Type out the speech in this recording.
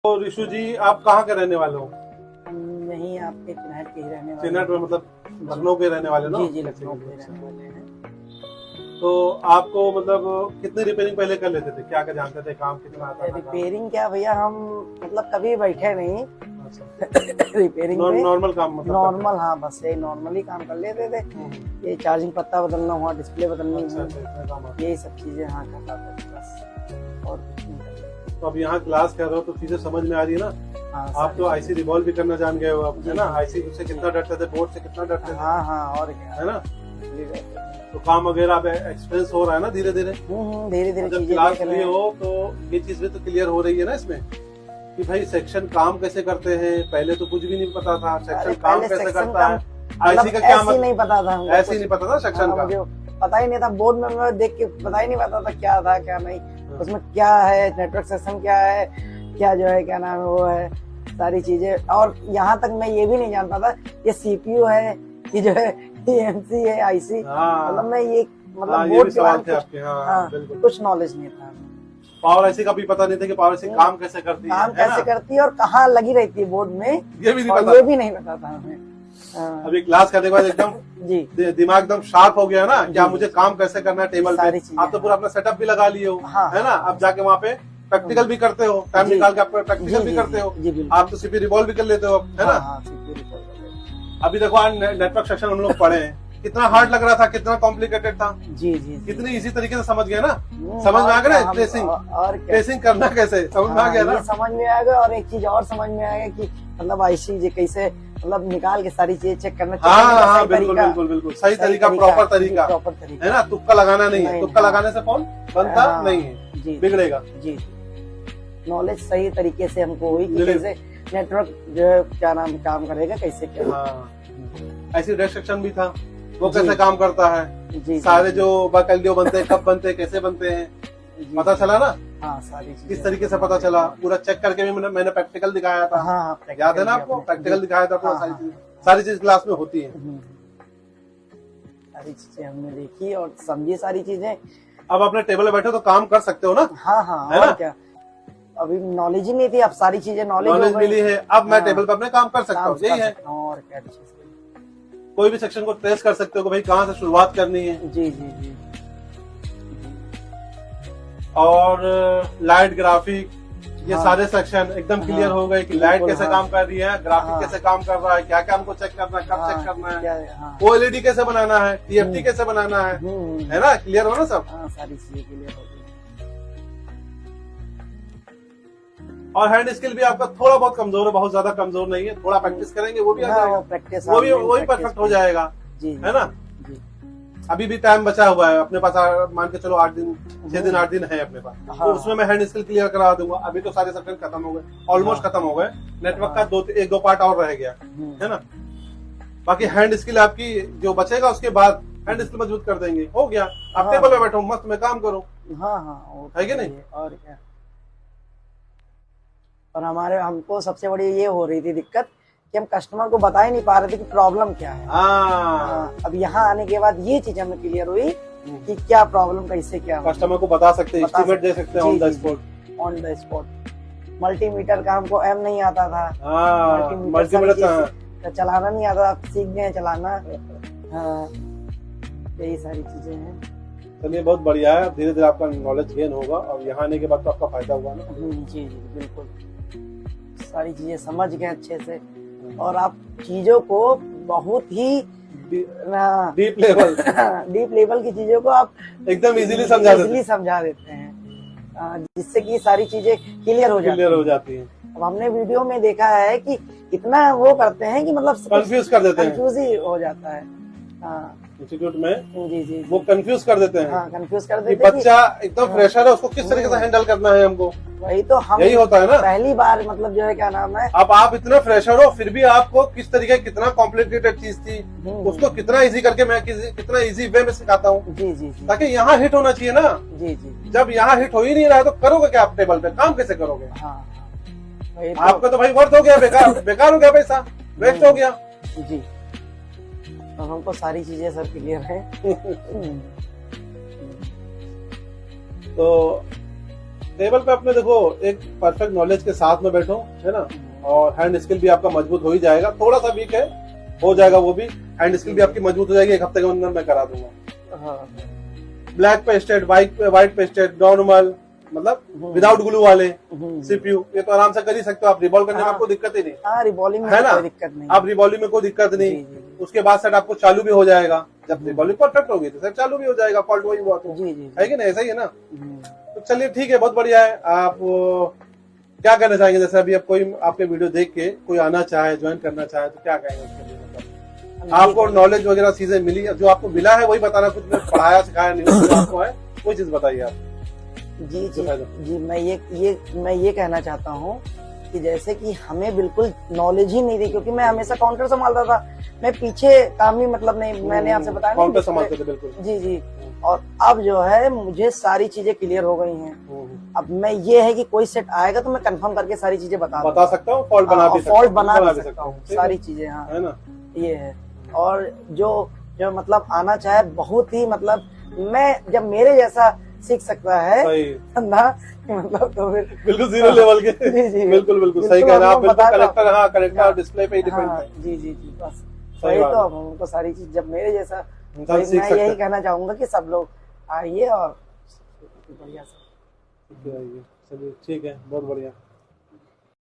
तो ऋषु जी, आप कहाँ के रहने वाले हो? यहीं आपके चिन्हट के ही रहने वाले। चिन्हट में मतलब लखनऊ के रहने वाले ना? जी जी, लखनऊ के रहने वाले हैं। तो आपको मतलब कितनी रिपेयरिंग पहले कर लेते थे, क्या क्या जानते थे, काम कितना आता था? रिपेयरिंग क्या भैया, हम मतलब कभी बैठे नहीं अच्छा। रिपेयरिंग में। नॉर्मल काम मतलब नॉर्मल, हाँ बस ये नॉर्मली काम कर लेते थे। ये चार्जिंग पत्ता बदलना हुआ, डिस्प्ले बदलनी अच्छा, हुई, इतना काम आता यही सब चीजें हाँ करता था बस, और कुछ नहीं करते। है। तो अब यहाँ क्लास कर रहे हो तो चीजें समझ में आ रही है ना? हाँ, आप तो आईसी रिवॉल्व भी करना जान गए हो अब, जी, है ना? जी। आईसी से कितना डरते थे, बोर्ड से कितना डरते थे, हाँ हाँ, और क्या है ना? तो काम वगैरह अब एक्सपीरियंस हो रहा है ना धीरे धीरे? धीरे धीरे जब चीजें क्लास देख रहे लिए हैं। हो तो ये चीज भी तो क्लियर हो रही है ना इसमें कि भाई सेक्शन काम कैसे करते हैं। पहले तो कुछ भी नहीं पता था सेक्शन काम पहले कैसे सेक्शन करता है, का आईसी का क्या ऐसे ही नहीं पता था हमको, ऐसे ही नहीं पता था सेक्शन का। मुझे पता ही नहीं था, बोर्ड में मैं देख के पता ही नहीं पता था क्या था क्या नहीं, उसमें क्या है, नेटवर्क सेक्शन क्या है, क्या जो है क्या नाम है वो है, सारी चीजें। और यहाँ तक मैं ये भी नहीं जानता था ये सीपीयू है, ये जो है एमसी है, आईसी, मतलब मैं ये मतलब बोर्ड के बारे में कुछ नॉलेज नहीं था। पावर आईसी का भी पता नहीं था कि पावर आईसी काम कैसे करती है, काम कैसे करती है और कहाँ लगी रहती है बोर्ड में, ये भी नहीं और पता, ये भी नहीं पता था हमें। अभी क्लास करने के बाद एकदम जी दिमाग एकदम शार्प हो गया ना, क्या जी, मुझे काम कैसे करना है टेबल पे। आप तो पूरा अपना सेटअप भी लगा लिए हो, हाँ, है ना? अब जाके वहाँ पे प्रैक्टिकल भी करते हो, टाइम निकाल के आपका प्रैक्टिकल भी करते हो। आप तो सीपी रिवॉल्व भी कर लेते हो, है ना? अभी देखो आज नेटवर्क सेक्शन हम लोग पढ़े हैं, कितना हार्ड लग रहा था, कितना कॉम्प्लिकेटेड था। जी जी, कितनी इजी तरीके से समझ गया ना, समझ में आ गया ना ट्रेसिंग, और ट्रेसिंग करना कैसे समझ में आ गया ना। समझ में आ गया, और एक चीज और समझ में आ गया कि मतलब आईसी कैसे मतलब निकाल के सारी चीजें चेक करना। हाँ बिल्कुल बिल्कुल बिल्कुल सही तरीका, प्रॉपर तरीका है ना। तुक्का लगाना नहीं है, तुक्का लगाने से फोन बनता नहीं है, बिगड़ेगा। जी, नॉलेज सही तरीके से हमको हुई कि कैसे नेटवर्क जो क्या नाम काम करेगा, कैसे क्या। ऐसी रेस्ट्रिक्शन भी था, वो कैसे काम करता है, जी, सारे जो बाकायदे बनते हैं, कब बनते हैं, कैसे बनते हैं, पता चला ना। हाँ, सारी किस तरीके से पता चला, पूरा चेक करके भी मैंने प्रैक्टिकल दिखाया था। हाँ, याद है ना आपको? प्रैक्टिकल दिखाया था पूरा, सारी चीज क्लास में होती है। सारी चीजें हमने देखी और समझी सारी चीजें। अब अपने टेबल पे बैठे तो काम कर सकते हो ना। हाँ हाँ, और क्या, अभी नॉलेज ही नहीं थी, अब सारी चीजें नॉलेज मिली है, अब मैं टेबल पे अपने काम कर सकता हूँ, यही है। और क्या, कोई भी सेक्शन को ट्रेस कर सकते हो कि भाई कहाँ से शुरुआत करनी है। जी जी जी। और लाइट, ग्राफिक, ये सारे सेक्शन एकदम क्लियर हो गए कि लाइट कैसे काम कर रही है, ग्राफिक कैसे काम कर रहा है, क्या क्या हमको चेक करना है, कब चेक करना है, ओएलईडी कैसे बनाना है, टीएफटी कैसे बनाना है ना? क्लियर हो ना सब? सारी चीजें क्लियर हो गई। और हैंड स्किल भी आपका थोड़ा बहुत कमजोर है, बहुत ज्यादा कमजोर नहीं है, थोड़ा प्रैक्टिस करेंगे वो भी आ जाएगा, वो भी परफेक्ट हो जाएगा, है ना? अभी भी टाइम बचा हुआ है अपने पास, मान के चलो 8 दिन 6 दिन 8 दिन है अपने पास, तो उसमें मैं हैंड स्किल क्लियर करा दूंगा। अभी तो सारे सेक्शन खत्म हो गए, ऑलमोस्ट खत्म हो गए, नेटवर्क का 1-2 पार्ट और रह गया, है ना? बाकी हैंड स्किल आपकी जो बचेगा उसके बाद हैंड स्किल मजबूत कर देंगे, हो गया। आप टेबल पे बैठो, मस्त में काम करो, है कि नहीं? और क्या। और हमको सबसे बड़ी ये हो रही थी दिक्कत कि हम कस्टमर को बता ही नहीं पा रहे थे कि प्रॉब्लम क्या है। अब यहाँ आने के बाद ये चीज हमें क्लियर हुई कि क्या प्रॉब्लम, कैसे क्या कस्टमर को बता सकते हैं, एस्टीमेट दे सकते हैं ऑन द स्पॉट। मल्टीमीटर का हमको एम नहीं आता था, मल्टीमीटर चलाना नहीं आता, सीख गए चलाना। यही सारी चीजें हैं। चलिए, बहुत बढ़िया है, धीरे धीरे आपका नॉलेज गेन होगा और यहाँ आने के बाद तो आपका फायदा हुआ ना। जी जी बिल्कुल, सारी चीजें समझ गए अच्छे से, और आप चीजों को बहुत ही डीप लेवल की चीजों को आप एकदम इजीली समझा देते हैं, जिससे कि सारी चीजें क्लियर हो जाती हैं। अब हमने वीडियो में देखा है कि इतना वो करते हैं कि मतलब कंफ्यूज कर देते हैं, कंफ्यूज ही हो जाता है। इंस्टीट्यूट में जी जी वो कंफ्यूज कर देते हैं। कंफ्यूज कर देते हैं। बच्चा एकदम फ्रेशर है, उसको किस तरीके से हैंडल करना है हमको, वही तो हम यही होता है ना। पहली बार मतलब जो है क्या नाम है, अब आप इतने फ्रेशर हो फिर भी आपको किस तरीके, कितना कॉम्प्लिकेटेड चीज थी उसको कितना इजी करके मैं कितना इजी वे में सिखाता हूँ, जी जी ताकि यहाँ हिट होना चाहिए ना। जी जी, जब यहाँ हिट हो ही नहीं रहा है तो करोगे क्या? आप टेबल पे काम कैसे करोगे? आपका तो भाई वर्थ हो गया, बेकार हो गया, पैसा वेस्ट हो गया। जी, अब हमको सारी चीजें सर क्लियर है। तो टेबल पे अपने देखो एक परफेक्ट नॉलेज के साथ में बैठो, है ना, और हैंड स्किल भी आपका मजबूत हो ही जाएगा। थोड़ा सा वीक है, हो जाएगा वो भी, हैंड स्किल भी आपकी मजबूत हो जाएगी, 1 हफ्ते के अंदर मैं करा दूंगा। हाँ। Black pasted, white pasted, normal, मतलब विदाउट ग्लू वाले सीपीयू, ये तो आराम से कर ही सकते हो आप। रिवॉल्व करने में आपको दिक्कत ही नहीं। हाँ, रिवॉल्विंग में है ना, कोई दिक्कत नहीं। आप रिवॉल्विंग में कोई दिक्कत नहीं। उसके बाद सेट आपको चालू भी हो जाएगा। जब रिवॉल्विंग परफेक्ट होगी तो सेट चालू भी हो जाएगा, फॉल्ट वही हुआ तो, है कि नहीं, ऐसा ही है ना। तो चलिए ठीक है, बहुत बढ़िया है। आप क्या कहना चाहेंगे, जैसे अभी अब कोई आपके वीडियो देख के कोई आना चाहे, ज्वाइन करना चाहे, तो क्या कहेंगे उसके लिए? मतलब आपको नॉलेज वगैरह चीजें मिली, जो आपको मिला है वही बताना, कुछ में पढ़ाया सिखाया नहीं, जो आपको है कोई चीज बताइए आप। जी जी जी, मैं ये कहना चाहता हूँ कि जैसे कि हमें बिल्कुल नॉलेज ही नहीं थी, क्योंकि मैं हमेशा काउंटर संभालता था, मैं पीछे काम ही मतलब नहीं, मैंने आपसे बताया काउंटर संभालते थे बिल्कुल। जी जी। और अब जो है मुझे सारी चीजें क्लियर हो गई हैं। अब मैं ये है कि कोई सेट आएगा तो मैं कंफर्म करके सारी चीजें बता सकता हूँ, फॉल्ट बना भी सकता हूँ सारी चीजें। हाँ, है ना, ये है। और जो मतलब आना चाहे, बहुत ही मतलब मैं जब मेरे जैसा सीख सकता है ना, मतलब तो फिर बिल्कुल जीरो लेवल के। जी जी, बिल्कुल सही कह रहे हैं आप। बिल्कुल कनेक्टर, हाँ कनेक्टर और डिस्प्ले पे ही डिपेंड है। जी जी जी, बस वही तो। अब हमको सारी चीज जब मेरे जैसा, मैं यही कहना चाहूंगा कि सब लोग आइए और बढ़िया से। चलिए ठीक है, बहुत बढ़िया।